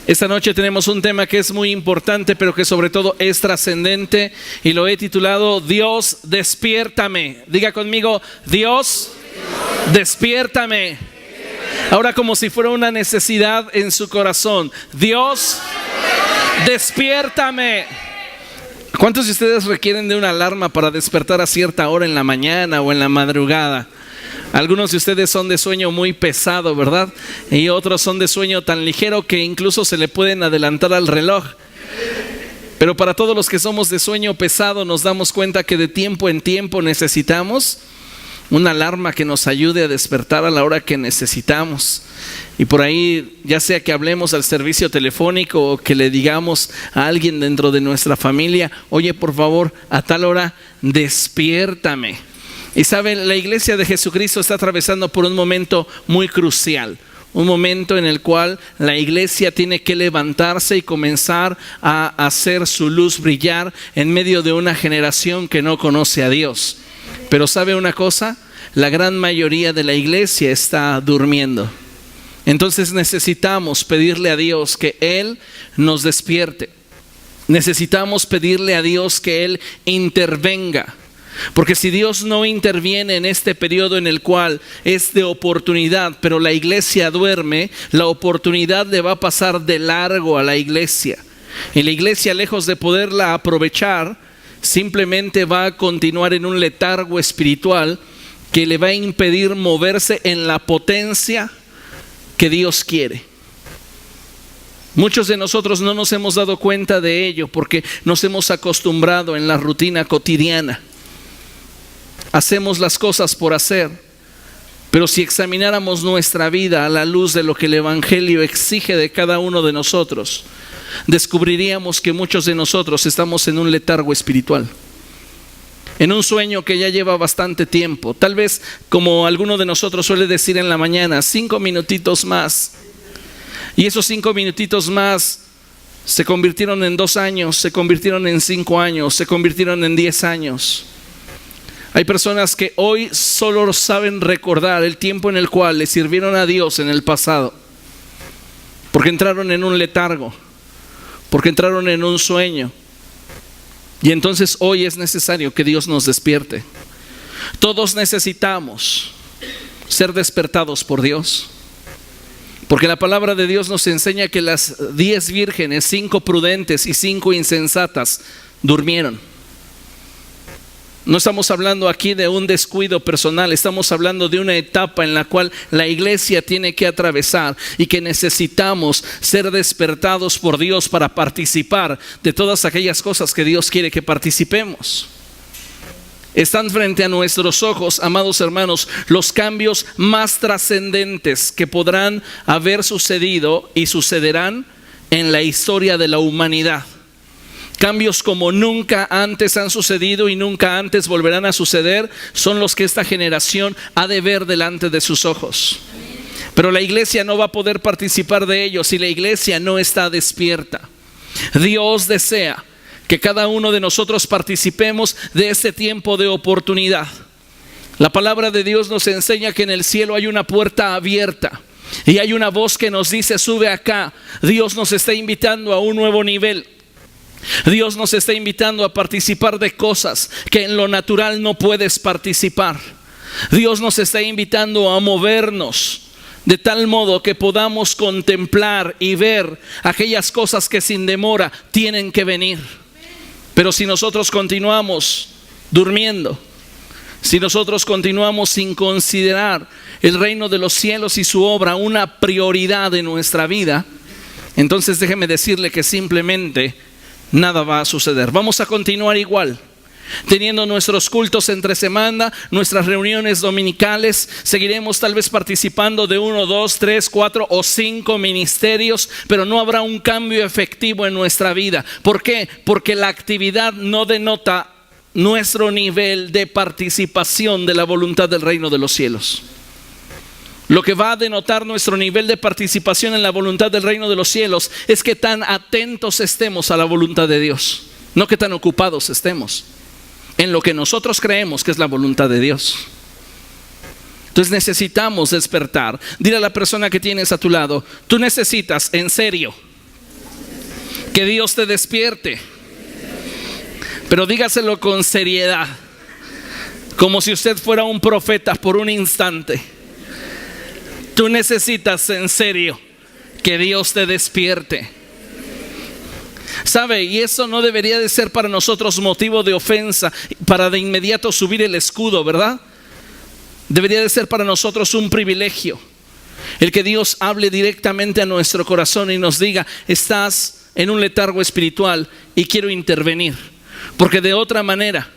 Esta noche tenemos un tema que es muy importante, pero que sobre todo es trascendente, y lo he titulado Dios, despiértame. Diga conmigo, Dios, despiértame. Ahora, como si fuera una necesidad en su corazón. Dios, despiértame. ¿Cuántos de ustedes requieren de una alarma para despertar a cierta hora en la mañana o en la madrugada? Algunos de ustedes son de sueño muy pesado, ¿verdad? Y otros son de sueño tan ligero que incluso se le pueden adelantar al reloj. Pero para todos los que somos de sueño pesado, nos damos cuenta que de tiempo en tiempo necesitamos una alarma que nos ayude a despertar a la hora que necesitamos. Y por ahí, ya sea que hablemos al servicio telefónico o que le digamos a alguien dentro de nuestra familia, oye, por favor, a tal hora, despiértame. Y saben, la iglesia de Jesucristo está atravesando por un momento muy crucial. Un momento en el cual la iglesia tiene que levantarse y comenzar a hacer su luz brillar en medio de una generación que no conoce a Dios. Pero ¿sabe una cosa? La gran mayoría de la iglesia está durmiendo. Entonces necesitamos pedirle a Dios que Él nos despierte. Necesitamos pedirle a Dios que Él intervenga. Porque si Dios no interviene en este periodo en el cual es de oportunidad, pero la iglesia duerme, la oportunidad le va a pasar de largo a la iglesia. Y la iglesia, lejos de poderla aprovechar, simplemente va a continuar en un letargo espiritual que le va a impedir moverse en la potencia que Dios quiere. Muchos de nosotros no nos hemos dado cuenta de ello porque nos hemos acostumbrado en la rutina cotidiana. Hacemos las cosas por hacer, pero si examináramos nuestra vida a la luz de lo que el Evangelio exige de cada uno de nosotros, descubriríamos que muchos de nosotros estamos en un letargo espiritual, en un sueño que ya lleva bastante tiempo. Tal vez, como alguno de nosotros suele decir en la mañana, 5 minutitos más. Y esos 5 minutitos más se convirtieron en 2 años, se convirtieron en 5 años, se convirtieron en 10 años. Hay personas que hoy solo saben recordar el tiempo en el cual le sirvieron a Dios en el pasado, porque entraron en un letargo, porque entraron en un sueño. Y entonces hoy es necesario que Dios nos despierte. Todos necesitamos ser despertados por Dios, porque la palabra de Dios nos enseña que las 10 vírgenes, 5 prudentes y 5 insensatas, durmieron. No estamos hablando aquí de un descuido personal, estamos hablando de una etapa en la cual la iglesia tiene que atravesar y que necesitamos ser despertados por Dios para participar de todas aquellas cosas que Dios quiere que participemos. Están frente a nuestros ojos, amados hermanos, los cambios más trascendentes que podrán haber sucedido y sucederán en la historia de la humanidad. Cambios como nunca antes han sucedido y nunca antes volverán a suceder son los que esta generación ha de ver delante de sus ojos. Pero la iglesia no va a poder participar de ellos si la iglesia no está despierta. Dios desea que cada uno de nosotros participemos de este tiempo de oportunidad. La palabra de Dios nos enseña que en el cielo hay una puerta abierta y hay una voz que nos dice: sube acá. Dios nos está invitando a un nuevo nivel. Dios nos está invitando a participar de cosas que en lo natural no puedes participar. Dios nos está invitando a movernos de tal modo que podamos contemplar y ver aquellas cosas que sin demora tienen que venir. Pero si nosotros continuamos durmiendo, si nosotros continuamos sin considerar el reino de los cielos y su obra una prioridad de nuestra vida, entonces déjeme decirle que simplemente nada va a suceder. Vamos a continuar igual, teniendo nuestros cultos entre semana, nuestras reuniones dominicales. Seguiremos tal vez participando de 1, 2, 3, 4 o 5 ministerios, pero no habrá un cambio efectivo en nuestra vida. ¿Por qué? Porque la actividad no denota nuestro nivel de participación de la voluntad del reino de los cielos. Lo que va a denotar nuestro nivel de participación en la voluntad del reino de los cielos es que tan atentos estemos a la voluntad de Dios, no que tan ocupados estemos en lo que nosotros creemos que es la voluntad de Dios. Entonces necesitamos despertar. Dile a la persona que tienes a tu lado: tú necesitas, en serio, Que Dios te despierte. Pero dígaselo con seriedad, como si usted fuera un profeta por un instante. Tú necesitas en serio que Dios te despierte. ¿Sabe? Y eso no debería de ser para nosotros motivo de ofensa, para de inmediato subir el escudo, ¿verdad? Debería de ser para nosotros un privilegio el que Dios hable directamente a nuestro corazón y nos diga: estás en un letargo espiritual y quiero intervenir, porque de otra manera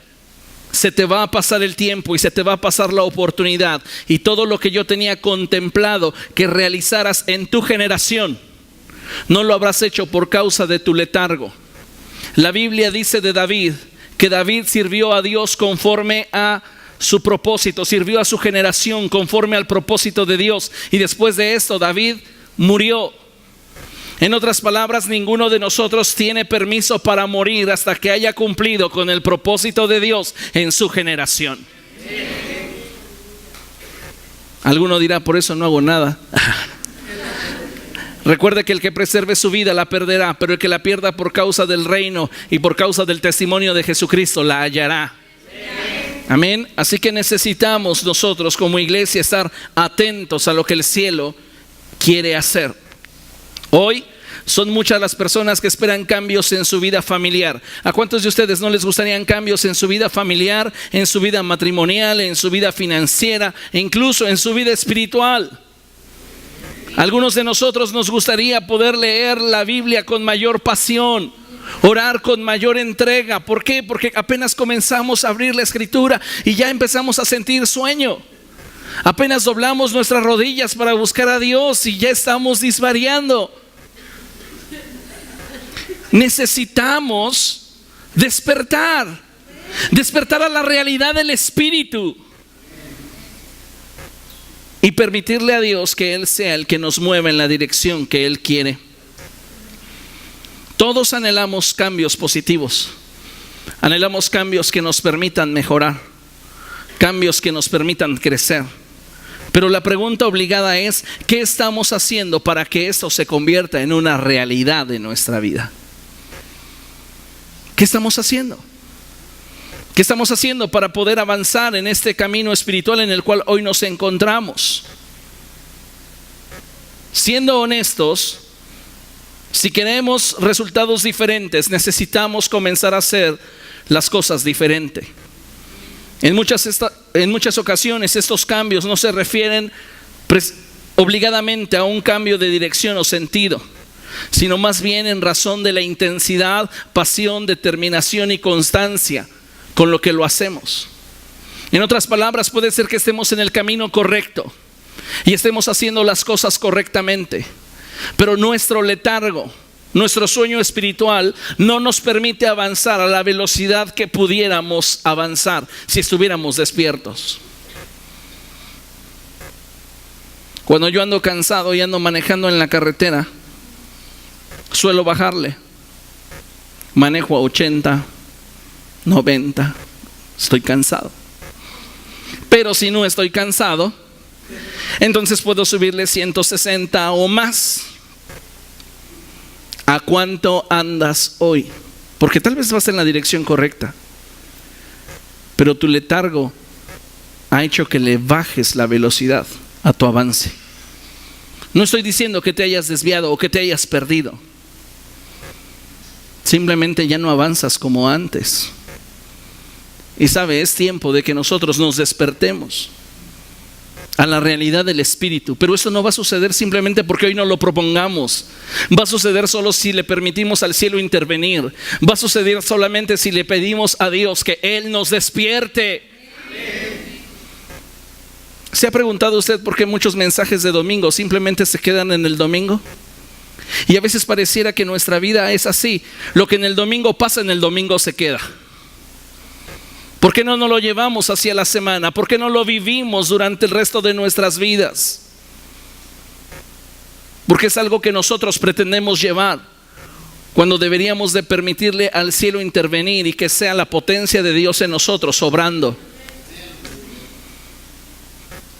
se te va a pasar el tiempo y se te va a pasar la oportunidad, y todo lo que yo tenía contemplado que realizaras en tu generación no lo habrás hecho por causa de tu letargo. La Biblia dice de David que David sirvió a Dios conforme a su propósito, sirvió a su generación conforme al propósito de Dios, y después de esto David murió. En otras palabras, ninguno de nosotros tiene permiso para morir hasta que haya cumplido con el propósito de Dios en su generación. Alguno dirá: por eso no hago nada. Recuerde que el que preserve su vida la perderá, pero el que la pierda por causa del reino y por causa del testimonio de Jesucristo la hallará. Amén. Así que necesitamos nosotros como iglesia estar atentos a lo que el cielo quiere hacer. Hoy son muchas las personas que esperan cambios en su vida familiar. ¿A cuántos de ustedes no les gustarían cambios en su vida familiar, en su vida matrimonial, en su vida financiera, e incluso en su vida espiritual? Algunos de nosotros nos gustaría poder leer la Biblia con mayor pasión, orar con mayor entrega. ¿Por qué? Porque apenas comenzamos a abrir la Escritura y ya empezamos a sentir sueño. Apenas doblamos nuestras rodillas para buscar a Dios y ya estamos disvariando. Necesitamos despertar a la realidad del Espíritu y permitirle a Dios que Él sea el que nos mueva en la dirección que Él quiere. Todos anhelamos cambios positivos, anhelamos cambios que nos permitan mejorar, cambios que nos permitan crecer. Pero la pregunta obligada es: ¿qué estamos haciendo para que esto se convierta en una realidad de nuestra vida? ¿Qué estamos haciendo? ¿Qué estamos haciendo para poder avanzar en este camino espiritual en el cual hoy nos encontramos? Siendo honestos, si queremos resultados diferentes, necesitamos comenzar a hacer las cosas diferente. En muchas ocasiones estos cambios no se refieren obligadamente a un cambio de dirección o sentido, sino más bien en razón de la intensidad, pasión, determinación y constancia con lo que lo hacemos. En otras palabras, puede ser que estemos en el camino correcto y estemos haciendo las cosas correctamente, pero nuestro letargo, nuestro sueño espiritual no nos permite avanzar a la velocidad que pudiéramos avanzar si estuviéramos despiertos. Cuando yo ando cansado y ando manejando en la carretera, suelo bajarle. Manejo a 80, 90, estoy cansado. Pero si no estoy cansado, entonces puedo subirle 160 o más. ¿A cuánto andas hoy? Porque tal vez vas en la dirección correcta, pero tu letargo ha hecho que le bajes la velocidad a tu avance. No estoy diciendo que te hayas desviado o que te hayas perdido. Simplemente ya no avanzas como antes. Y sabe, es tiempo de que nosotros nos despertemos a la realidad del Espíritu. Pero eso no va a suceder simplemente porque hoy no lo propongamos. Va a suceder solo si le permitimos al cielo intervenir. Va a suceder solamente si le pedimos a Dios que Él nos despierte. ¿Se ha preguntado usted por qué muchos mensajes de domingo simplemente se quedan en el domingo? Y a veces pareciera que nuestra vida es así. Lo que en el domingo pasa, en el domingo se queda. ¿Por qué no nos lo llevamos hacia la semana? ¿Por qué no lo vivimos durante el resto de nuestras vidas? Porque es algo que nosotros pretendemos llevar, cuando deberíamos de permitirle al cielo intervenir y que sea la potencia de Dios en nosotros obrando.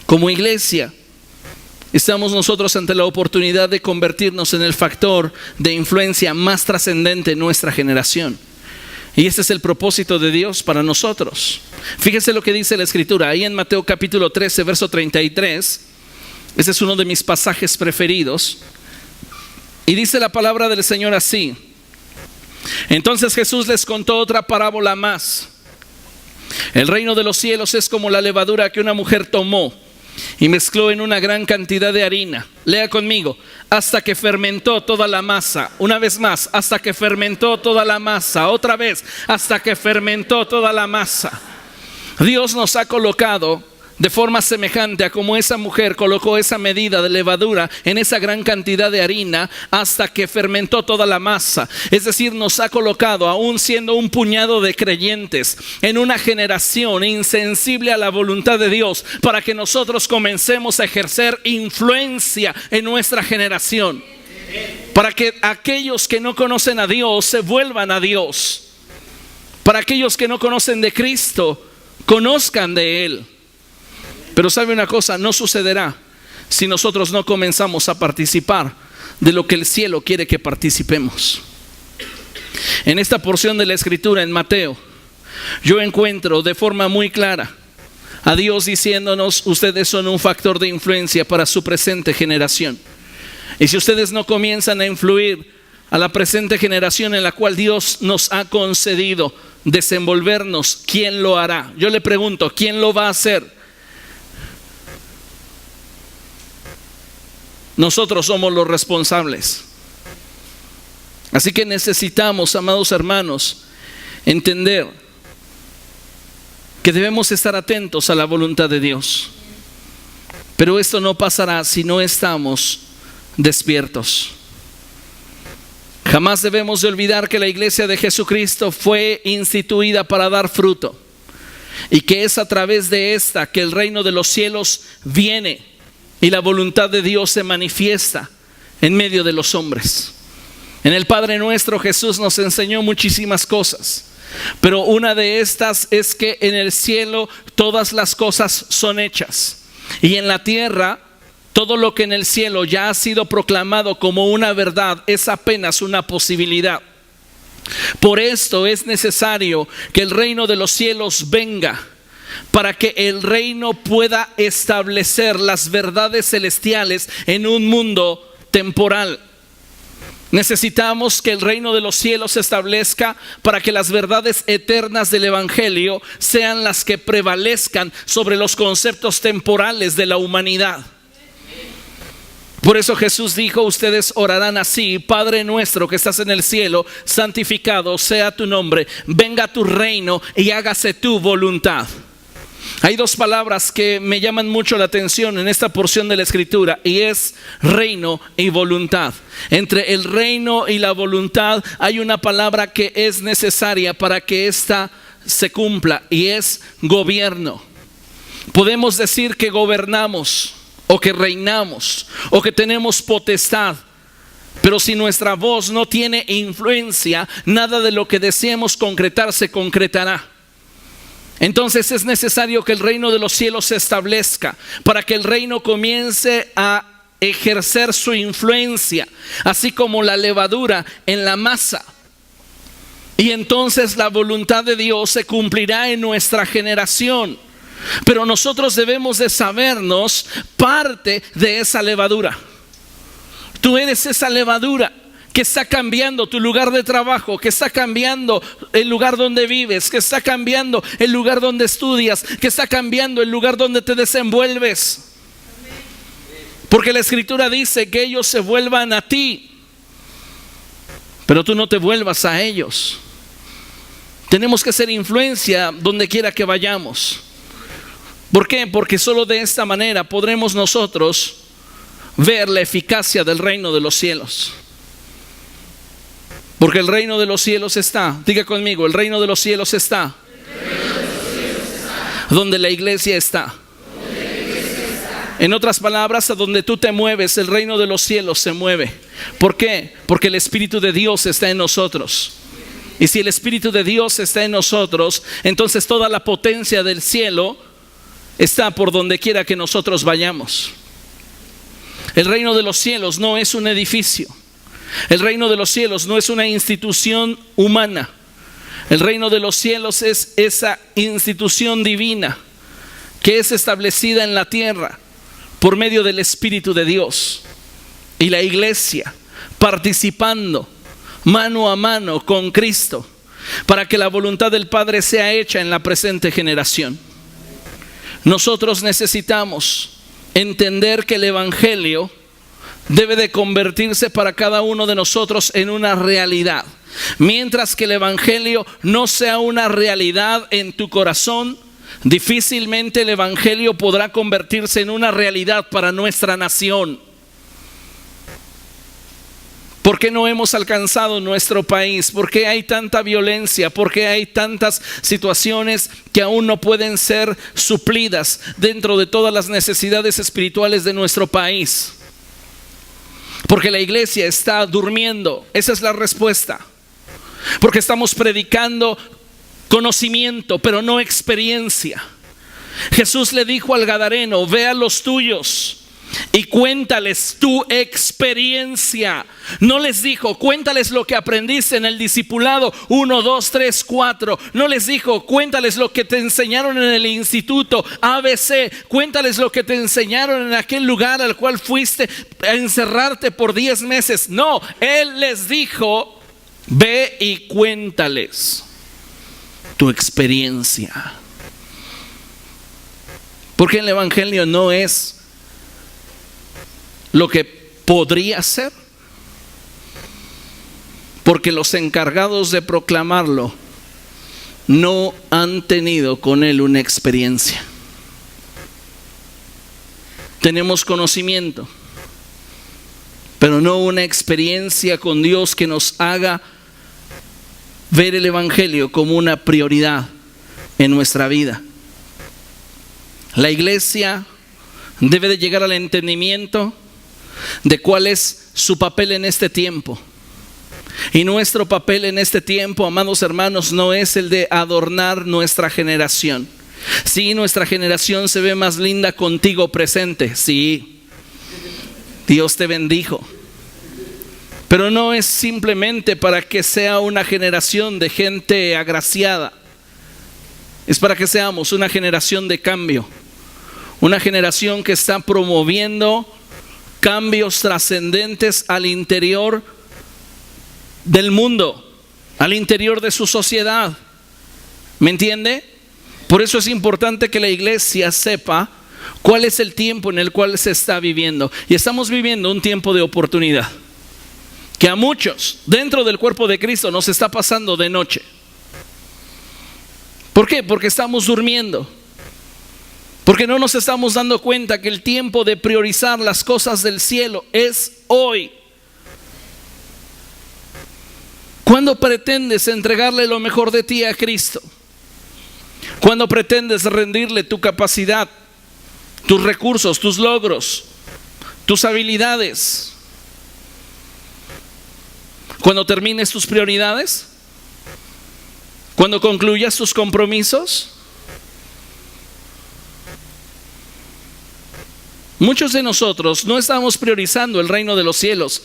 Como iglesia, estamos nosotros ante la oportunidad de convertirnos en el factor de influencia más trascendente en nuestra generación. Y ese es el propósito de Dios para nosotros. Fíjese lo que dice la Escritura, ahí en Mateo capítulo 13, verso 33. Ese es uno de mis pasajes preferidos. Y dice la palabra del Señor así: entonces Jesús les contó otra parábola más. El reino de los cielos es como la levadura que una mujer tomó y mezcló en una gran cantidad de harina. Lea conmigo: hasta que fermentó toda la masa. Una vez más: hasta que fermentó toda la masa. Otra vez: hasta que fermentó toda la masa. Dios nos ha colocado de forma semejante a como esa mujer colocó esa medida de levadura en esa gran cantidad de harina hasta que fermentó toda la masa. Es decir, nos ha colocado, aún siendo un puñado de creyentes, en una generación insensible a la voluntad de Dios, para que nosotros comencemos a ejercer influencia en nuestra generación, para que aquellos que no conocen a Dios se vuelvan a Dios, para aquellos que no conocen de Cristo conozcan de Él. Pero sabe una cosa, no sucederá si nosotros no comenzamos a participar de lo que el cielo quiere que participemos. En esta porción de la Escritura en Mateo, yo encuentro de forma muy clara a Dios diciéndonos: ustedes son un factor de influencia para su presente generación. Y si ustedes no comienzan a influir a la presente generación en la cual Dios nos ha concedido desenvolvernos, ¿quién lo hará? Yo le pregunto, ¿quién lo va a hacer? Nosotros somos los responsables. Así que necesitamos, amados hermanos, entender que debemos estar atentos a la voluntad de Dios. Pero esto no pasará si no estamos despiertos. Jamás debemos de olvidar que la iglesia de Jesucristo fue instituida para dar fruto, y que es a través de esta que el reino de los cielos viene y la voluntad de Dios se manifiesta en medio de los hombres. En el Padre Nuestro Jesús nos enseñó muchísimas cosas, pero una de estas es que en el cielo todas las cosas son hechas, y en la tierra todo lo que en el cielo ya ha sido proclamado como una verdad es apenas una posibilidad. Por esto es necesario que el reino de los cielos venga, para que el reino pueda establecer las verdades celestiales en un mundo temporal. Necesitamos que el reino de los cielos se establezca para que las verdades eternas del Evangelio sean las que prevalezcan sobre los conceptos temporales de la humanidad. Por eso Jesús dijo: ustedes orarán así: Padre nuestro que estás en el cielo, santificado sea tu nombre, venga tu reino y hágase tu voluntad. Hay dos palabras que me llaman mucho la atención en esta porción de la Escritura, y es reino y voluntad. Entre el reino y la voluntad hay una palabra que es necesaria para que ésta se cumpla, y es gobierno. Podemos decir que gobernamos, o que reinamos, o que tenemos potestad, pero si nuestra voz no tiene influencia, nada de lo que deseemos concretar se concretará. Entonces es necesario que el reino de los cielos se establezca, para que el reino comience a ejercer su influencia, así como la levadura en la masa. Y entonces la voluntad de Dios se cumplirá en nuestra generación. Pero nosotros debemos de sabernos parte de esa levadura. Tú eres esa levadura que está cambiando tu lugar de trabajo, que está cambiando el lugar donde vives, que está cambiando el lugar donde estudias, que está cambiando el lugar donde te desenvuelves. Porque la Escritura dice que ellos se vuelvan a ti, pero tú no te vuelvas a ellos. Tenemos que ser influencia donde quiera que vayamos. ¿Por qué? Porque solo de esta manera podremos nosotros ver la eficacia del reino de los cielos. Porque el reino de los cielos está, diga conmigo, el reino de los cielos está donde la iglesia está. En otras palabras, a donde tú te mueves, el reino de los cielos se mueve. ¿Por qué? Porque el Espíritu de Dios está en nosotros. Y si el Espíritu de Dios está en nosotros, entonces toda la potencia del cielo está por donde quiera que nosotros vayamos. El reino de los cielos no es un edificio. El reino de los cielos no es una institución humana. El reino de los cielos es esa institución divina que es establecida en la tierra por medio del Espíritu de Dios. Y la iglesia participando mano a mano con Cristo para que la voluntad del Padre sea hecha en la presente generación. Nosotros necesitamos entender que el Evangelio debe de convertirse para cada uno de nosotros en una realidad. Mientras que el Evangelio no sea una realidad en tu corazón, difícilmente el Evangelio podrá convertirse en una realidad para nuestra nación. ¿Por qué no hemos alcanzado nuestro país? ¿Por qué hay tanta violencia? ¿Por qué hay tantas situaciones que aún no pueden ser suplidas dentro de todas las necesidades espirituales de nuestro país? Porque la iglesia está durmiendo. Esa es la respuesta. Porque estamos predicando conocimiento, pero no experiencia. Jesús le dijo al gadareno: ve a los tuyos y cuéntales tu experiencia. No les dijo: cuéntales lo que aprendiste en el discipulado 1, 2, 3, 4. No les dijo: cuéntales lo que te enseñaron en el instituto ABC. Cuéntales lo que te enseñaron en aquel lugar al cual fuiste a encerrarte por 10 meses. No, Él les dijo: ve y cuéntales tu experiencia. Porque el Evangelio no es lo que podría ser, porque los encargados de proclamarlo no han tenido con él una experiencia. Tenemos conocimiento, pero no una experiencia con Dios que nos haga ver el Evangelio como una prioridad en nuestra vida. La iglesia debe de llegar al entendimiento de cuál es su papel en este tiempo. Y nuestro papel en este tiempo, amados hermanos, no es el de adornar nuestra generación. Sí, nuestra generación se ve más linda contigo presente. Sí, Dios te bendijo. Pero no es simplemente para que sea una generación de gente agraciada. Es para que seamos una generación de cambio. Una generación que está promoviendo cambios trascendentes al interior del mundo, al interior de su sociedad. ¿Me entiende? Por eso es importante que la iglesia sepa cuál es el tiempo en el cual se está viviendo. Y estamos viviendo un tiempo de oportunidad que a muchos dentro del cuerpo de Cristo nos está pasando de noche. ¿Por qué? Porque estamos durmiendo. Porque no nos estamos dando cuenta que el tiempo de priorizar las cosas del cielo es hoy. ¿Cuándo pretendes entregarle lo mejor de ti a Cristo? ¿Cuándo pretendes rendirle tu capacidad, tus recursos, tus logros, tus habilidades? ¿Cuando termines tus prioridades? ¿Cuando concluyas tus compromisos? Muchos de nosotros no estamos priorizando el reino de los cielos,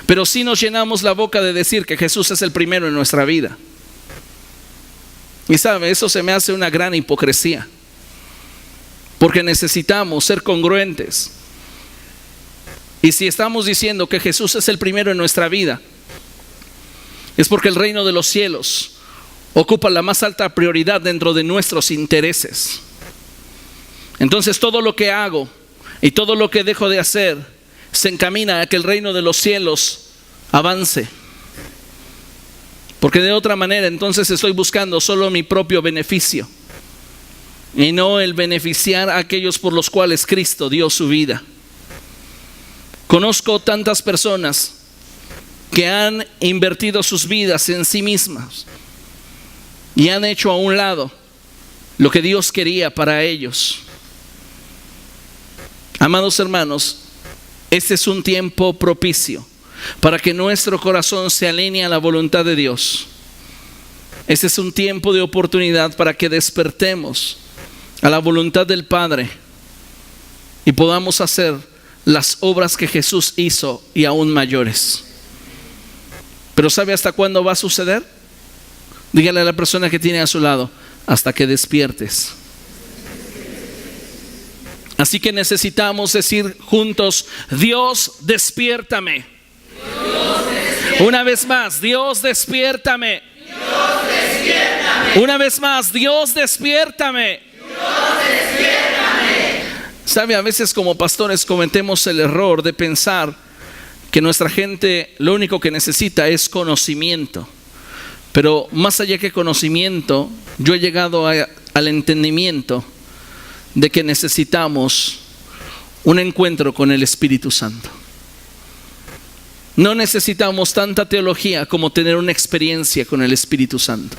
pero sí nos llenamos la boca de decir que Jesús es el primero en nuestra vida. Y sabe, eso se me hace una gran hipocresía, porque necesitamos ser congruentes. Y si estamos diciendo que Jesús es el primero en nuestra vida, es porque el reino de los cielos ocupa la más alta prioridad dentro de nuestros intereses. Entonces todo lo que hago y todo lo que dejo de hacer se encamina a que el reino de los cielos avance. Porque de otra manera entonces estoy buscando solo mi propio beneficio y no el beneficiar a aquellos por los cuales Cristo dio su vida. Conozco tantas personas que han invertido sus vidas en sí mismas y han hecho a un lado lo que Dios quería para ellos. Amados hermanos, este es un tiempo propicio para que nuestro corazón se alinee a la voluntad de Dios. Este es un tiempo de oportunidad para que despertemos a la voluntad del Padre y podamos hacer las obras que Jesús hizo y aún mayores. Pero ¿sabe hasta cuándo va a suceder? Dígale a la persona que tiene a su lado: hasta que despiertes. Así que necesitamos decir juntos: Dios, despiértame. Dios, despiértame. Una vez más: Dios, despiértame. Dios, despiértame. Una vez más: Dios, despiértame. Dios, despiértame. Sabe, a veces como pastores cometemos el error de pensar que nuestra gente lo único que necesita es conocimiento. Pero más allá que conocimiento, yo he llegado al entendimiento de que necesitamos un encuentro con el Espíritu Santo. No necesitamos tanta teología como tener una experiencia con el Espíritu Santo.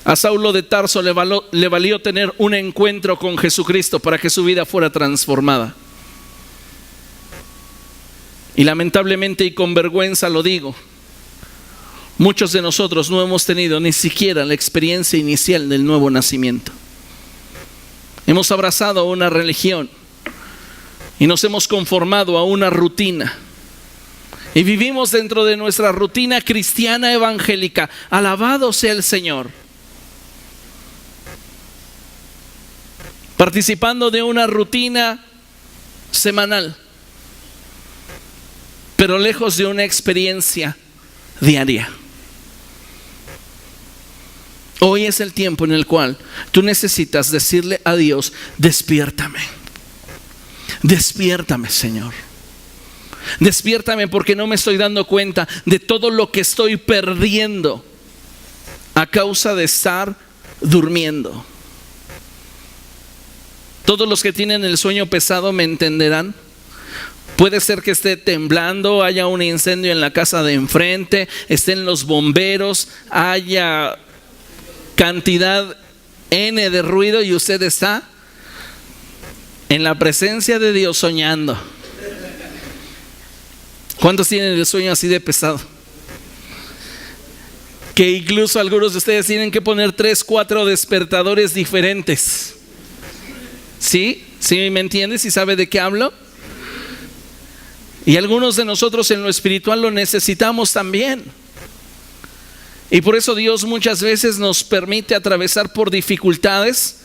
A Saulo de Tarso le valió tener un encuentro con Jesucristo para que su vida fuera transformada. Y lamentablemente y con vergüenza lo digo, muchos de nosotros no hemos tenido ni siquiera la experiencia inicial del nuevo nacimiento. Hemos abrazado una religión y nos hemos conformado a una rutina. Y vivimos dentro de nuestra rutina cristiana evangélica. Alabado sea el Señor. Participando de una rutina semanal, pero lejos de una experiencia diaria. Hoy es el tiempo en el cual tú necesitas decirle a Dios: despiértame. Despiértame, Señor. Despiértame, porque no me estoy dando cuenta de todo lo que estoy perdiendo a causa de estar durmiendo. Todos los que tienen el sueño pesado me entenderán. Puede ser que esté temblando, haya un incendio en la casa de enfrente, estén los bomberos, haya cantidad N de ruido y usted está en la presencia de Dios soñando. ¿Cuántos tienen el sueño así de pesado? Que incluso algunos de ustedes tienen que poner 3, 4 despertadores diferentes. ¿Sí? ¿Sí me entiende? ¿Sí sabe de qué hablo? Y algunos de nosotros en lo espiritual lo necesitamos también. Y por eso Dios muchas veces nos permite atravesar por dificultades.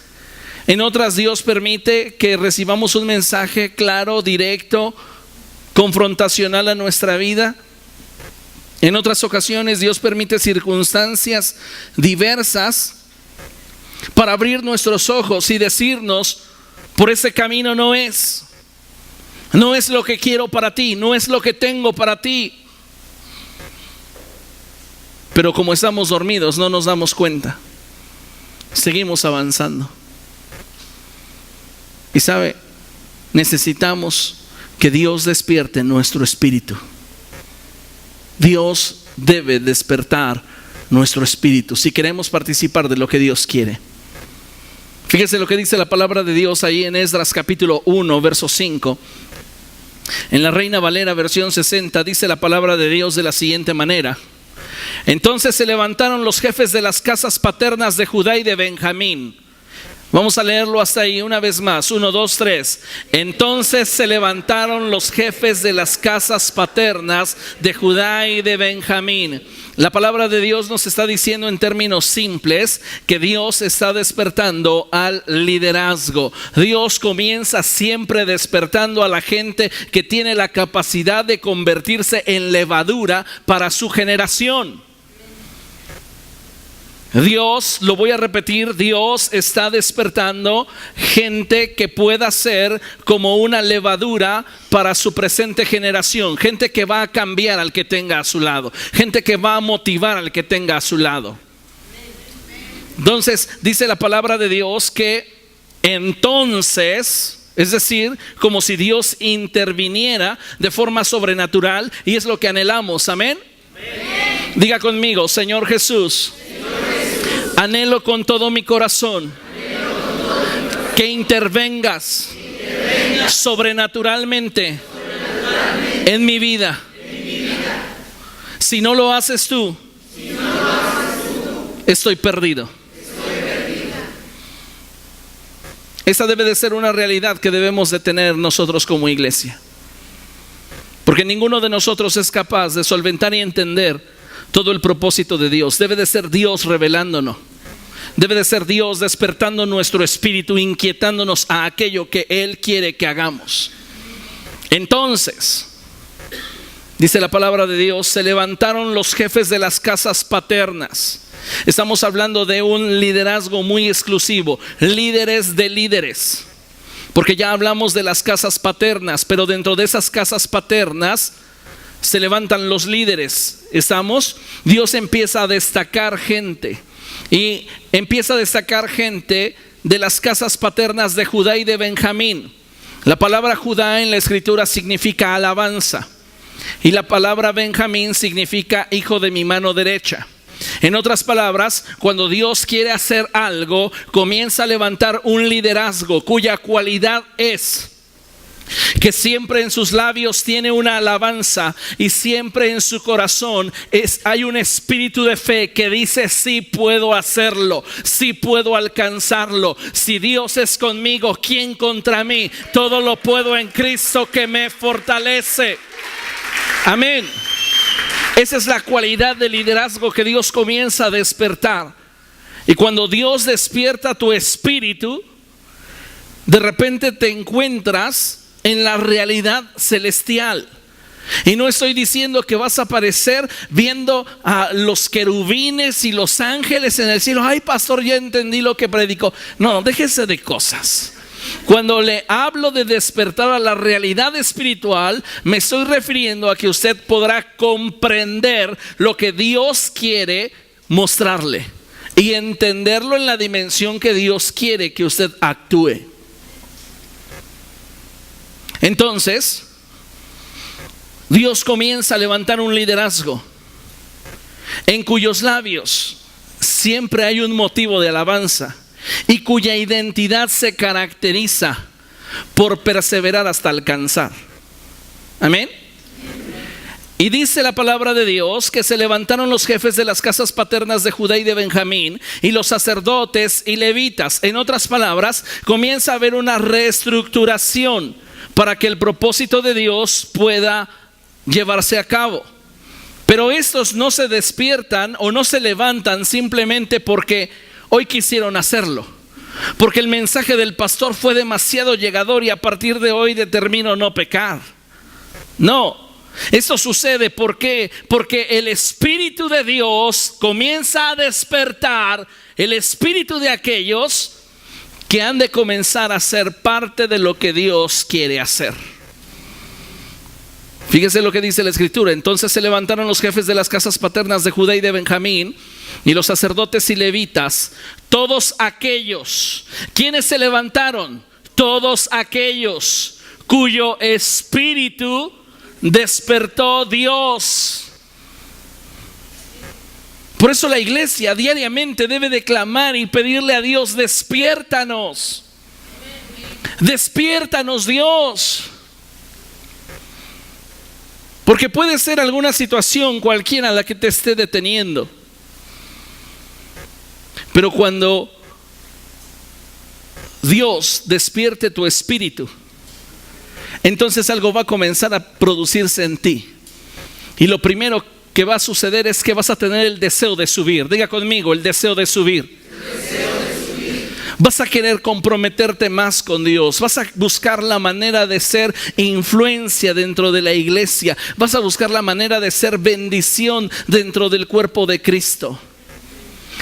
En otras Dios permite que recibamos un mensaje claro, directo, confrontacional a nuestra vida. En otras ocasiones Dios permite circunstancias diversas para abrir nuestros ojos y decirnos: por ese camino no es. No es lo que quiero para ti, no es lo que tengo para ti. Pero como estamos dormidos, no nos damos cuenta. Seguimos avanzando. Y sabe, necesitamos que Dios despierte nuestro espíritu. Dios debe despertar nuestro espíritu si queremos participar de lo que Dios quiere. Fíjese lo que dice la palabra de Dios ahí en Esdras capítulo 1, verso 5. En la Reina Valera versión 60 dice la palabra de Dios de la siguiente manera: entonces se levantaron los jefes de las casas paternas de Judá y de Benjamín. Vamos a leerlo hasta ahí una vez más. 1, 2, 3. Entonces se levantaron los jefes de las casas paternas de Judá y de Benjamín. La palabra de Dios nos está diciendo en términos simples que Dios está despertando al liderazgo. Dios comienza siempre despertando a la gente que tiene la capacidad de convertirse en levadura para su generación. Dios, lo voy a repetir, Dios está despertando gente que pueda ser como una levadura para su presente generación. Gente que va a cambiar al que tenga a su lado. Gente que va a motivar al que tenga a su lado. Entonces, dice la palabra de Dios que entonces, es decir, como si Dios interviniera de forma sobrenatural, y es lo que anhelamos, amén. Diga conmigo: Señor Jesús, anhelo con todo mi corazón que intervengas sobrenaturalmente en mi vida. Si no lo haces tú, estoy perdido. Esa debe de ser una realidad que debemos de tener nosotros como iglesia. Porque ninguno de nosotros es capaz de solventar y entender todo el propósito de Dios. Debe de ser Dios revelándonos. Debe de ser Dios despertando nuestro espíritu, inquietándonos a aquello que Él quiere que hagamos. Entonces, dice la palabra de Dios, se levantaron los jefes de las casas paternas. Estamos hablando de un liderazgo muy exclusivo, líderes de líderes. Porque ya hablamos de las casas paternas, pero dentro de esas casas paternas se levantan los líderes. ¿Estamos? Dios empieza a destacar gente. Y empieza a destacar gente de las casas paternas de Judá y de Benjamín. La palabra Judá en la escritura significa alabanza. Y la palabra Benjamín significa hijo de mi mano derecha. En otras palabras, cuando Dios quiere hacer algo, comienza a levantar un liderazgo cuya cualidad es que siempre en sus labios tiene una alabanza y siempre en su corazón hay un espíritu de fe que dice: sí puedo hacerlo, sí puedo alcanzarlo. Si Dios es conmigo, ¿quién contra mí? Todo lo puedo en Cristo que me fortalece. Amén. Esa es la cualidad de liderazgo que Dios comienza a despertar. Y cuando Dios despierta tu espíritu, de repente te encuentras en la realidad celestial. Y no estoy diciendo que vas a aparecer viendo a los querubines y los ángeles en el cielo. Ay, pastor, ya entendí lo que predicó. No, déjese de cosas. Cuando le hablo de despertar a la realidad espiritual, me estoy refiriendo a que usted podrá comprender lo que Dios quiere mostrarle y entenderlo en la dimensión que Dios quiere que usted actúe. Entonces, Dios comienza a levantar un liderazgo en cuyos labios siempre hay un motivo de alabanza y cuya identidad se caracteriza por perseverar hasta alcanzar. Amén. Y dice la palabra de Dios que se levantaron los jefes de las casas paternas de Judá y de Benjamín y los sacerdotes y levitas. En otras palabras, comienza a haber una reestructuración para que el propósito de Dios pueda llevarse a cabo. Pero estos no se despiertan o no se levantan simplemente porque hoy quisieron hacerlo, porque el mensaje del pastor fue demasiado llegador y a partir de hoy determino no pecar. No, esto sucede porque el Espíritu de Dios comienza a despertar el espíritu de aquellos que han de comenzar a ser parte de lo que Dios quiere hacer. Fíjese lo que dice la escritura. Entonces se levantaron los jefes de las casas paternas de Judá y de Benjamín y los sacerdotes y levitas, todos aquellos. ¿Quiénes se levantaron? Todos aquellos cuyo espíritu despertó Dios. Por eso la iglesia diariamente debe de clamar y pedirle a Dios: despiértanos. Despiértanos, Dios. Porque puede ser alguna situación cualquiera la que te esté deteniendo. Pero cuando Dios despierte tu espíritu, entonces algo va a comenzar a producirse en ti. Y lo primero que va a suceder es que vas a tener el deseo de subir. Diga conmigo: el deseo de subir. Vas a querer comprometerte más con Dios. Vas a buscar la manera de ser influencia dentro de la iglesia. Vas a buscar la manera de ser bendición dentro del cuerpo de Cristo.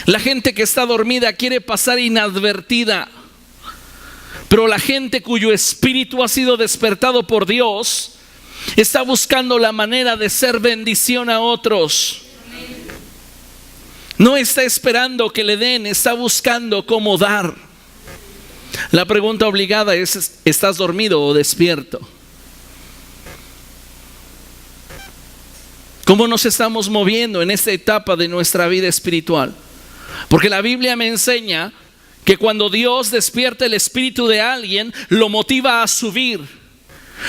La gente que está dormida quiere pasar inadvertida, pero la gente cuyo espíritu ha sido despertado por Dios está buscando la manera de ser bendición a otros. No está esperando que le den, está buscando cómo dar. La pregunta obligada es: ¿estás dormido o despierto? ¿Cómo nos estamos moviendo en esta etapa de nuestra vida espiritual? Porque la Biblia me enseña que cuando Dios despierta el espíritu de alguien, lo motiva a subir,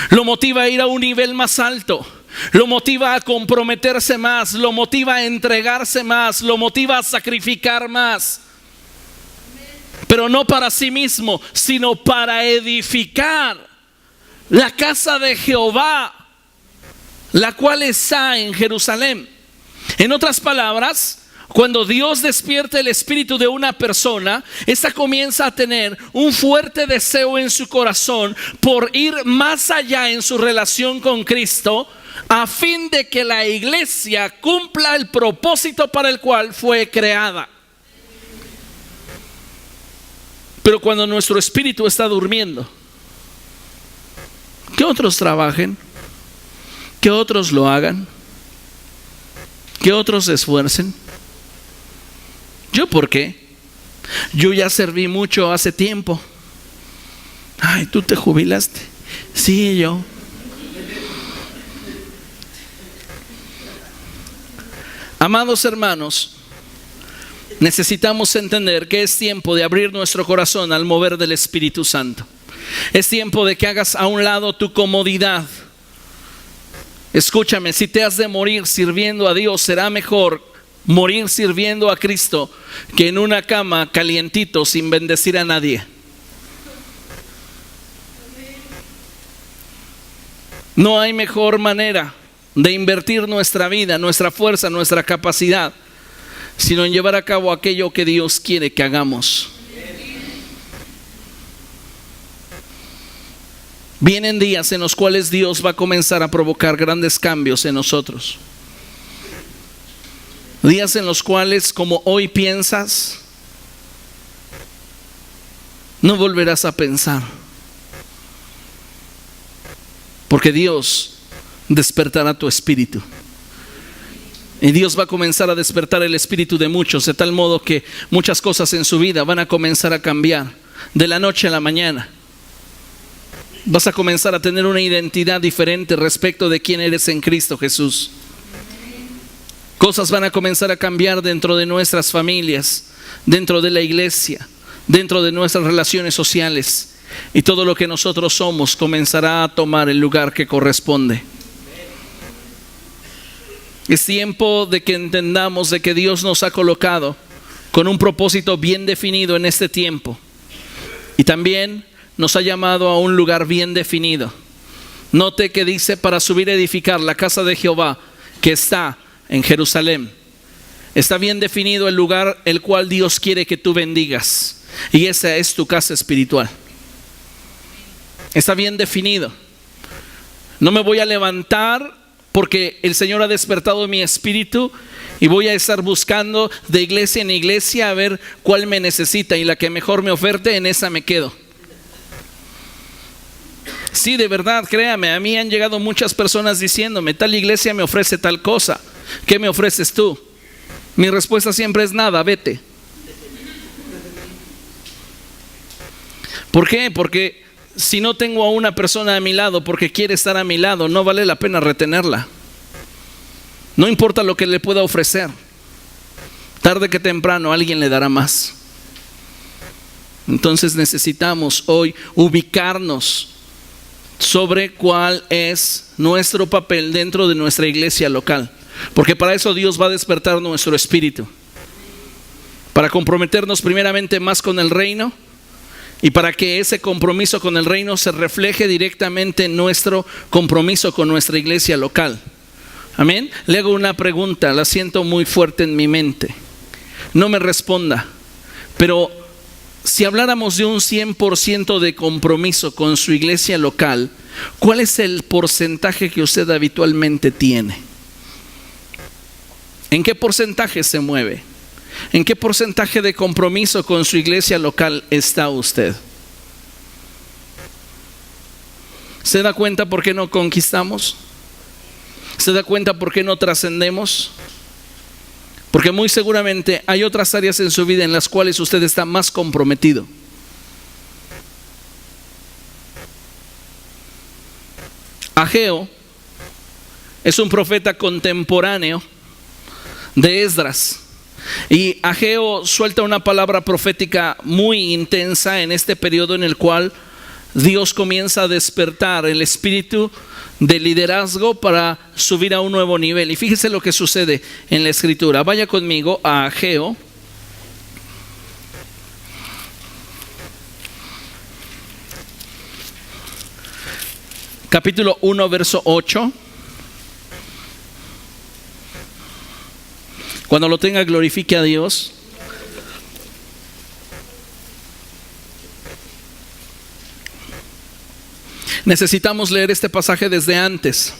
lo motiva a ir a un nivel más alto, lo motiva a comprometerse más, lo motiva a entregarse más, lo motiva a sacrificar más. pero no para sí mismo, sino para edificar la casa de Jehová, la cual está en Jerusalén. En otras palabras, cuando Dios despierta el espíritu de una persona, esta comienza a tener un fuerte deseo en su corazón por ir más allá en su relación con Cristo, a fin de que la iglesia cumpla el propósito para el cual fue creada. Pero cuando nuestro espíritu está durmiendo, que otros trabajen, que otros lo hagan, que otros se esfuercen. ¿Yo por qué? Yo ya serví mucho hace tiempo. Ay, ¿tú te jubilaste? Sí, yo. Amados hermanos, necesitamos entender que es tiempo de abrir nuestro corazón al mover del Espíritu Santo. Es tiempo de que hagas a un lado tu comodidad. Escúchame, si te has de morir sirviendo a Dios, será mejor morir sirviendo a Cristo que en una cama calientito sin bendecir a nadie. No hay mejor manera de invertir nuestra vida, nuestra fuerza, nuestra capacidad, sino en llevar a cabo aquello que Dios quiere que hagamos. Vienen días en los cuales Dios va a comenzar a provocar grandes cambios en nosotros. Días en los cuales, como hoy piensas, no volverás a pensar. Porque Dios despertará tu espíritu. Y Dios va a comenzar a despertar el espíritu de muchos, de tal modo que muchas cosas en su vida van a comenzar a cambiar de la noche a la mañana. Vas a comenzar a tener una identidad diferente respecto de quién eres en Cristo Jesús. Cosas van a comenzar a cambiar dentro de nuestras familias, dentro de la iglesia, dentro de nuestras relaciones sociales. Y todo lo que nosotros somos comenzará a tomar el lugar que corresponde. Es tiempo de que entendamos de que Dios nos ha colocado con un propósito bien definido en este tiempo. Y también nos ha llamado a un lugar bien definido. Note que dice para subir a edificar la casa de Jehová que está en Jerusalén. Está bien definido el lugar el cual Dios quiere que tú bendigas. Y esa es tu casa espiritual. Está bien definido. No me voy a levantar porque el Señor ha despertado mi espíritu y voy a estar buscando de iglesia en iglesia a ver cuál me necesita, y la que mejor me oferte, en esa me quedo. Sí, de verdad, créame, a mí han llegado muchas personas diciéndome: tal iglesia me ofrece tal cosa, ¿qué me ofreces tú? Mi respuesta siempre es: nada, vete. ¿Por qué? Porque si no tengo a una persona a mi lado porque quiere estar a mi lado, no vale la pena retenerla. No importa lo que le pueda ofrecer, tarde que temprano alguien le dará más. Entonces necesitamos hoy ubicarnos sobre cuál es nuestro papel dentro de nuestra iglesia local, porque para eso Dios va a despertar nuestro espíritu, para comprometernos primeramente más con el reino, y para que ese compromiso con el reino se refleje directamente en nuestro compromiso con nuestra iglesia local. Amén. Le hago una pregunta, la siento muy fuerte en mi mente. No me responda, pero si habláramos de un 100% de compromiso con su iglesia local, ¿cuál es el porcentaje que usted habitualmente tiene? ¿En qué porcentaje se mueve? ¿En qué porcentaje de compromiso con su iglesia local está usted? ¿Se da cuenta por qué no conquistamos? ¿Se da cuenta por qué no trascendemos? Porque muy seguramente hay otras áreas en su vida en las cuales usted está más comprometido. Ageo es un profeta contemporáneo de Esdras. Y Ageo suelta una palabra profética muy intensa en este periodo en el cual Dios comienza a despertar el espíritu de liderazgo para subir a un nuevo nivel. Y fíjese lo que sucede en la escritura. Vaya conmigo a Ageo. capítulo 1, verso 8. Cuando lo tenga, glorifique a Dios. Necesitamos leer este pasaje desde antes.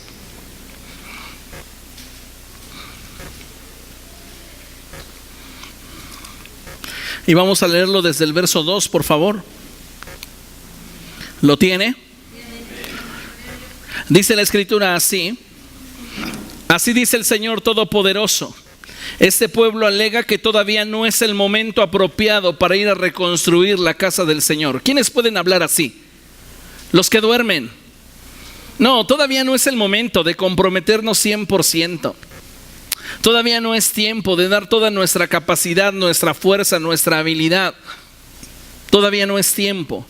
Y vamos a leerlo desde el verso 2, por favor. ¿Lo tiene? Dice la Escritura así: así dice el Señor Todopoderoso. Este pueblo alega que todavía no es el momento apropiado para ir a reconstruir la casa del Señor. ¿Quiénes pueden hablar así? Los que duermen. No, todavía no es el momento de comprometernos 100%. Todavía no es tiempo de dar toda nuestra capacidad, nuestra fuerza, nuestra habilidad. Todavía no es tiempo.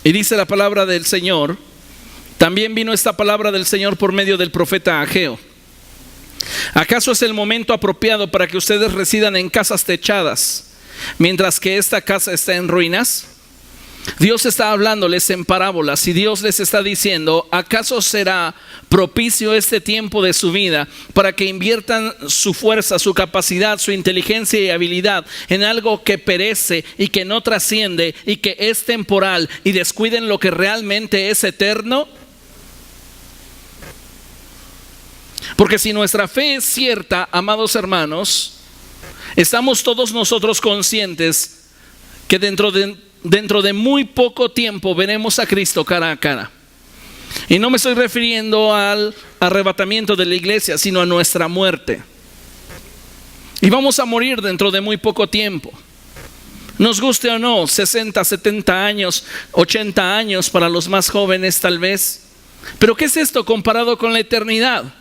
Y dice la palabra del Señor, también vino esta palabra del Señor por medio del profeta Ageo. ¿Acaso es el momento apropiado para que ustedes residan en casas techadas, mientras que esta casa está en ruinas? Dios está hablándoles en parábolas y Dios les está diciendo: ¿acaso será propicio este tiempo de su vida para que inviertan su fuerza, su capacidad, su inteligencia y habilidad en algo que perece y que no trasciende y que es temporal, y descuiden lo que realmente es eterno? Porque si nuestra fe es cierta, amados hermanos, estamos todos nosotros conscientes que dentro de muy poco tiempo veremos a Cristo cara a cara. Y no me estoy refiriendo al arrebatamiento de la iglesia, sino a nuestra muerte. Y vamos a morir dentro de muy poco tiempo. Nos guste o no, 60, 70 años, 80 años para los más jóvenes tal vez. Pero ¿qué es esto comparado con la eternidad?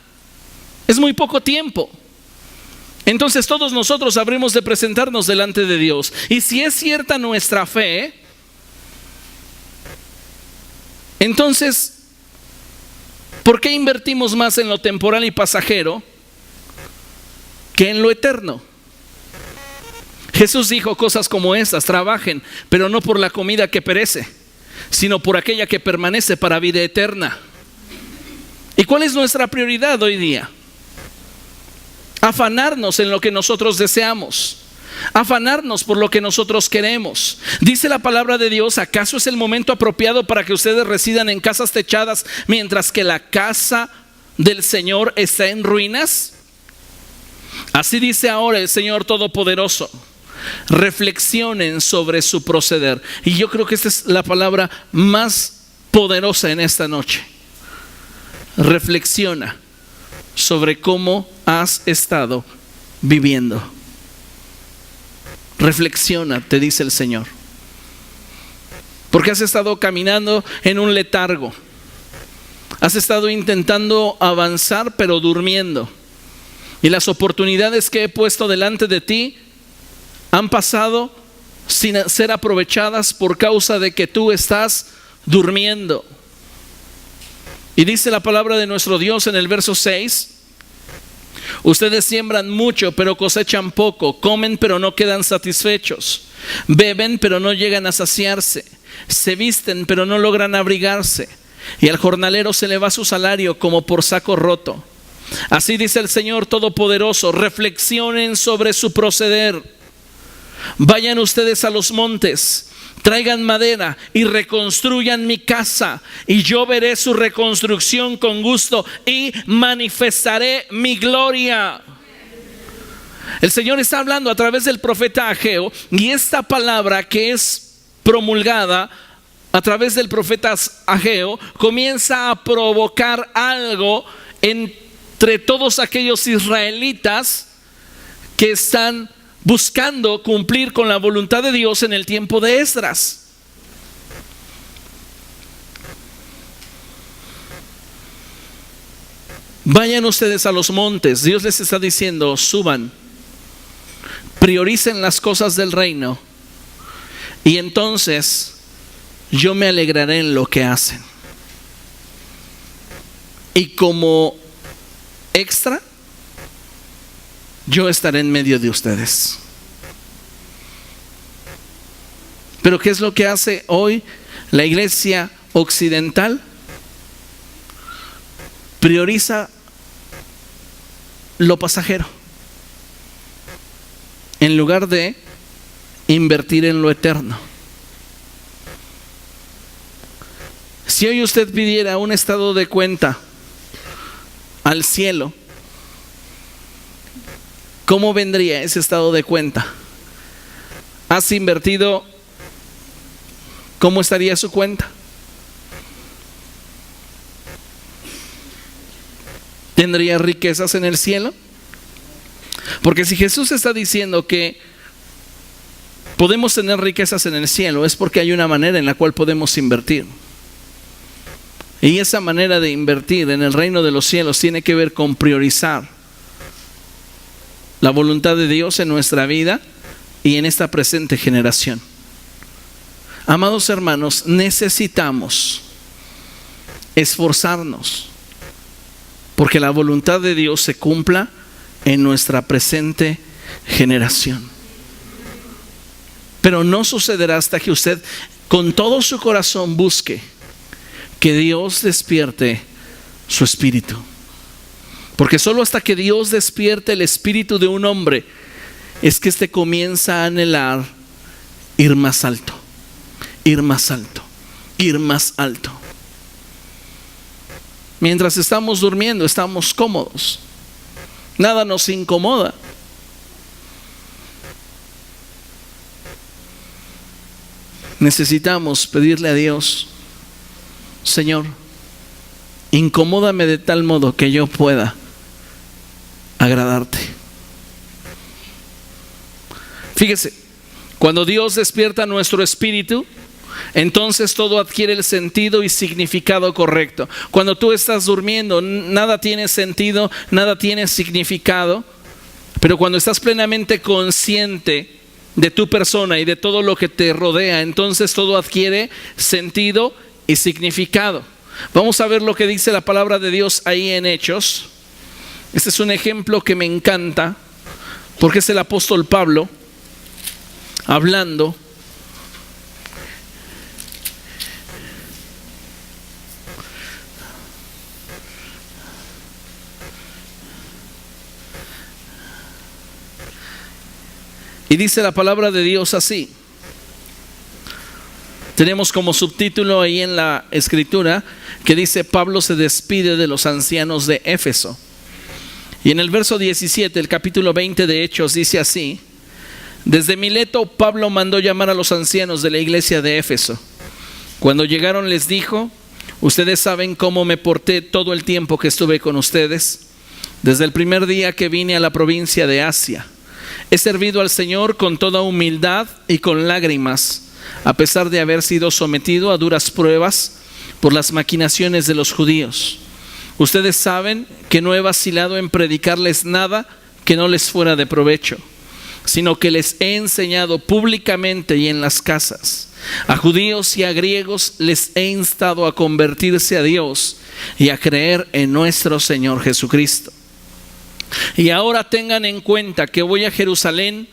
Es muy poco tiempo. Entonces todos nosotros habremos de presentarnos delante de Dios. Y si es cierta nuestra fe, entonces, ¿por qué invertimos más en lo temporal y pasajero que en lo eterno? Jesús dijo cosas como estas: trabajen, pero no por la comida que perece, sino por aquella que permanece para vida eterna. ¿Y cuál es nuestra prioridad hoy día? Afanarnos en lo que nosotros deseamos, afanarnos por lo que nosotros queremos. Dice la palabra de Dios: ¿acaso es el momento apropiado para que ustedes residan en casas techadas mientras que la casa del Señor está en ruinas? Así dice ahora el Señor Todopoderoso: reflexionen sobre su proceder. Y yo creo que esta es la palabra más poderosa en esta noche. Reflexiona sobre cómo has estado viviendo. Reflexiona, te dice el Señor. Porque has estado caminando en un letargo. Has estado intentando avanzar pero durmiendo. Y las oportunidades que he puesto delante de ti han pasado sin ser aprovechadas por causa de que tú estás durmiendo. Y dice la palabra de nuestro Dios en el verso 6: ustedes siembran mucho pero cosechan poco, comen pero no quedan satisfechos, beben pero no llegan a saciarse, se visten pero no logran abrigarse, y al jornalero se le va su salario como por saco roto. Así dice el Señor Todopoderoso: reflexionen sobre su proceder. Vayan ustedes a los montes, traigan madera y reconstruyan mi casa, y yo veré su reconstrucción con gusto y manifestaré mi gloria. El Señor está hablando a través del profeta Ageo, y esta palabra que es promulgada a través del profeta Ageo comienza a provocar algo entre todos aquellos israelitas que están buscando cumplir con la voluntad de Dios en el tiempo de Esdras. Vayan ustedes a los montes. Dios les está diciendo: suban, prioricen las cosas del reino, y entonces yo me alegraré en lo que hacen. Y como extra, yo estaré en medio de ustedes. Pero ¿qué es lo que hace hoy La iglesia occidental prioriza lo pasajero en lugar de invertir en lo eterno. Si hoy usted pidiera un estado de cuenta al cielo, ¿cómo vendría ese estado de cuenta? ¿Has invertido? ¿Cómo estaría su cuenta? ¿Tendría riquezas en el cielo? Porque si Jesús está diciendo que podemos tener riquezas en el cielo, es porque hay una manera en la cual podemos invertir. Y esa manera de invertir en el reino de los cielos tiene que ver con priorizar la voluntad de Dios en nuestra vida y en esta presente generación. Amados hermanos, necesitamos esforzarnos porque la voluntad de Dios se cumpla en nuestra presente generación. Pero no sucederá hasta que usted con todo su corazón busque que Dios despierte su espíritu. Porque solo hasta que Dios despierte el espíritu de un hombre es que éste comienza a anhelar ir más alto, ir más alto, ir más alto. Mientras estamos durmiendo, estamos cómodos. Nada nos incomoda. Necesitamos pedirle a Dios: Señor, incomódame de tal modo que yo pueda agradarte. Fíjese, cuando Dios despierta nuestro espíritu, entonces todo adquiere el sentido y significado correcto. Cuando tú estás durmiendo, nada tiene sentido, nada tiene significado. Pero cuando estás plenamente consciente de tu persona y de todo lo que te rodea, entonces todo adquiere sentido y significado. Vamos a ver lo que dice la palabra de Dios ahí en Hechos. Este es un ejemplo que me encanta, porque es el apóstol Pablo hablando. Y dice la palabra de Dios así. Tenemos como subtítulo ahí en la escritura que dice: Pablo se despide de los ancianos de Éfeso. Y en el verso 17, el capítulo 20 de Hechos dice así: desde Mileto Pablo mandó llamar a los ancianos de la iglesia de Éfeso. Cuando llegaron les dijo: ustedes saben cómo me porté todo el tiempo que estuve con ustedes, desde el primer día que vine a la provincia de Asia. He servido al Señor con toda humildad y con lágrimas, a pesar de haber sido sometido a duras pruebas por las maquinaciones de los judíos. Ustedes saben que no he vacilado en predicarles nada que no les fuera de provecho, sino que les he enseñado públicamente y en las casas. A judíos y a griegos les he instado a convertirse a Dios y a creer en nuestro Señor Jesucristo. Y ahora tengan en cuenta que voy a Jerusalén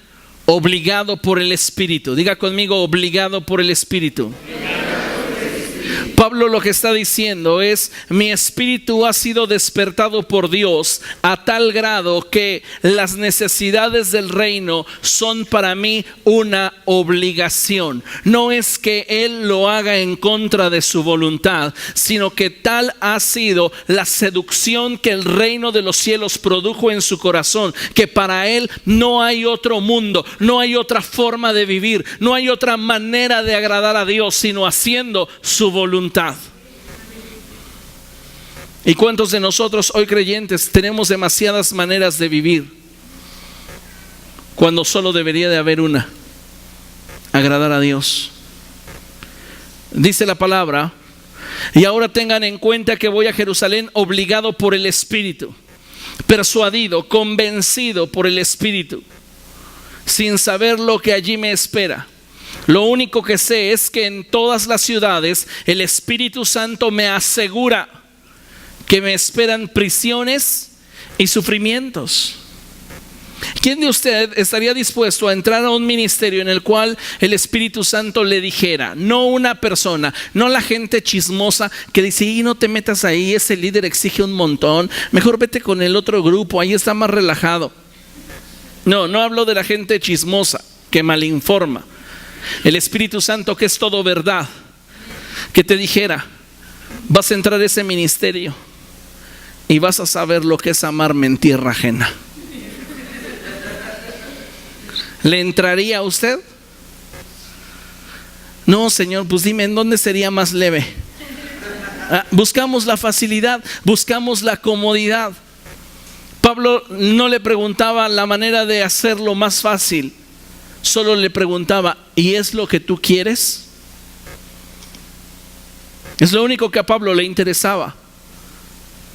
obligado por el Espíritu. Diga conmigo: obligado por el Espíritu. Pablo lo que está diciendo es: mi espíritu ha sido despertado por Dios a tal grado que las necesidades del reino son para mí una obligación. No es que Él lo haga en contra de su voluntad, sino que tal ha sido la seducción que el reino de los cielos produjo en su corazón, que para Él no hay otro mundo, no hay otra forma de vivir, no hay otra manera de agradar a Dios, sino haciendo su voluntad. ¿Y cuántos de nosotros hoy creyentes tenemos demasiadas maneras de vivir, cuando solo debería de haber una: agradar a Dios? Dice la palabra: y ahora tengan en cuenta que voy a Jerusalén obligado por el Espíritu, persuadido, convencido por el Espíritu, sin saber lo que allí me espera. Lo único que sé es que en todas las ciudades el Espíritu Santo me asegura que me esperan prisiones y sufrimientos. ¿Quién de usted estaría dispuesto a entrar a un ministerio en el cual el Espíritu Santo le dijera, no una persona, no la gente chismosa que dice, y no te metas ahí, ese líder exige un montón, mejor vete con el otro grupo, ahí está más relajado? No hablo de la gente chismosa que malinforma. El Espíritu Santo, que es todo verdad, que te dijera, vas a entrar a ese ministerio y vas a saber lo que es amarme en tierra ajena. ¿Le entraría a usted? No, Señor, pues dime, ¿en dónde sería más leve? Buscamos la facilidad, buscamos la comodidad. Pablo no le preguntaba la manera de hacerlo más fácil, solo le preguntaba, ¿y es lo que tú quieres? Es lo único que a Pablo le interesaba.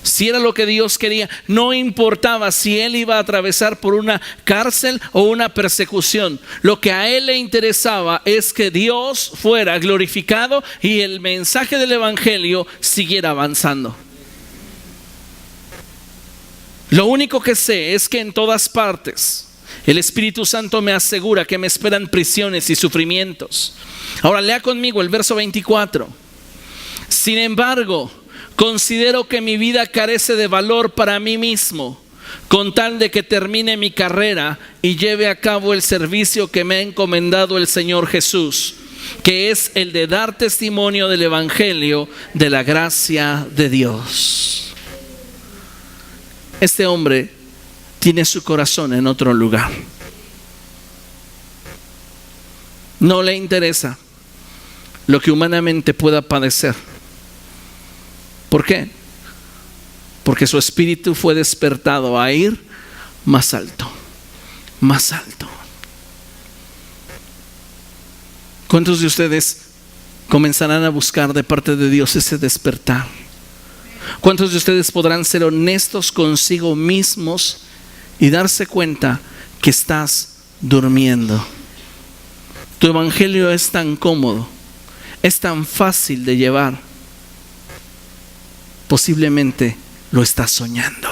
Si era lo que Dios quería, no importaba si él iba a atravesar por una cárcel o una persecución. Lo que a él le interesaba es que Dios fuera glorificado y el mensaje del evangelio siguiera avanzando. Lo único que sé es que en todas partes el Espíritu Santo me asegura que me esperan prisiones y sufrimientos. Ahora lea conmigo el verso 24. Sin embargo, considero que mi vida carece de valor para mí mismo, con tal de que termine mi carrera y lleve a cabo el servicio que me ha encomendado el Señor Jesús, que es el de dar testimonio del evangelio de la gracia de Dios. Este hombre tiene su corazón en otro lugar. No le interesa lo que humanamente pueda padecer. ¿Por qué? Porque su espíritu fue despertado a ir más alto, más alto. ¿Cuántos de ustedes comenzarán a buscar de parte de Dios ese despertar? ¿Cuántos de ustedes podrán ser honestos consigo mismos y darse cuenta que estás durmiendo? Tu evangelio es tan cómodo, es tan fácil de llevar. Posiblemente lo estás soñando.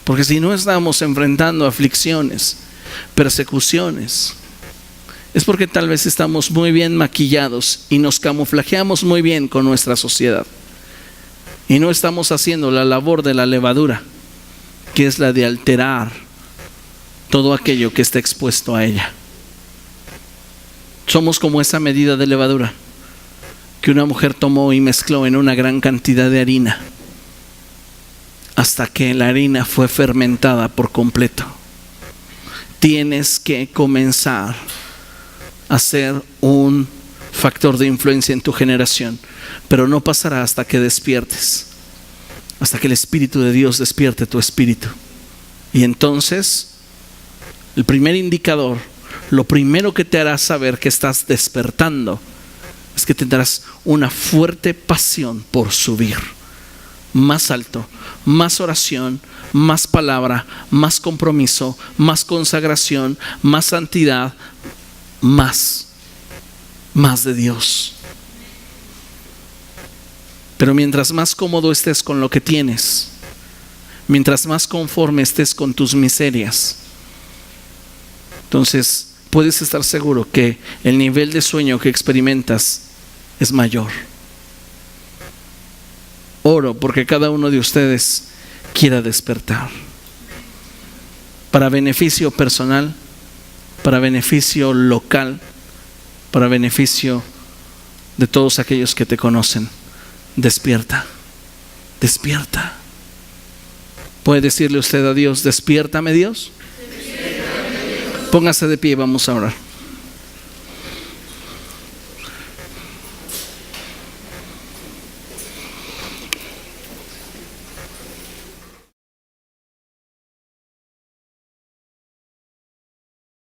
Porque si no estamos enfrentando aflicciones, persecuciones, es porque tal vez estamos muy bien maquillados y nos camuflajeamos muy bien con nuestra sociedad. Y no estamos haciendo la labor de la levadura, que es la de alterar todo aquello que está expuesto a ella. Somos como esa medida de levadura que una mujer tomó y mezcló en una gran cantidad de harina hasta que la harina fue fermentada por completo. Tienes que comenzar a ser un factor de influencia en tu generación, pero no pasará hasta que despiertes, hasta que el Espíritu de Dios despierte tu espíritu. Y entonces, el primer indicador, lo primero que te hará saber que estás despertando es que tendrás una fuerte pasión por subir más alto, más oración, más palabra, más compromiso, más consagración, más santidad, más de Dios. Pero mientras más cómodo estés con lo que tienes, mientras más conforme estés con tus miserias, entonces puedes estar seguro que el nivel de sueño que experimentas es mayor. Oro porque cada uno de ustedes quiera despertar, para beneficio personal, para beneficio local, para beneficio de todos aquellos que te conocen. Despierta, despierta. ¿Puede decirle usted a Dios, despiértame Dios? Póngase de pie, vamos a orar.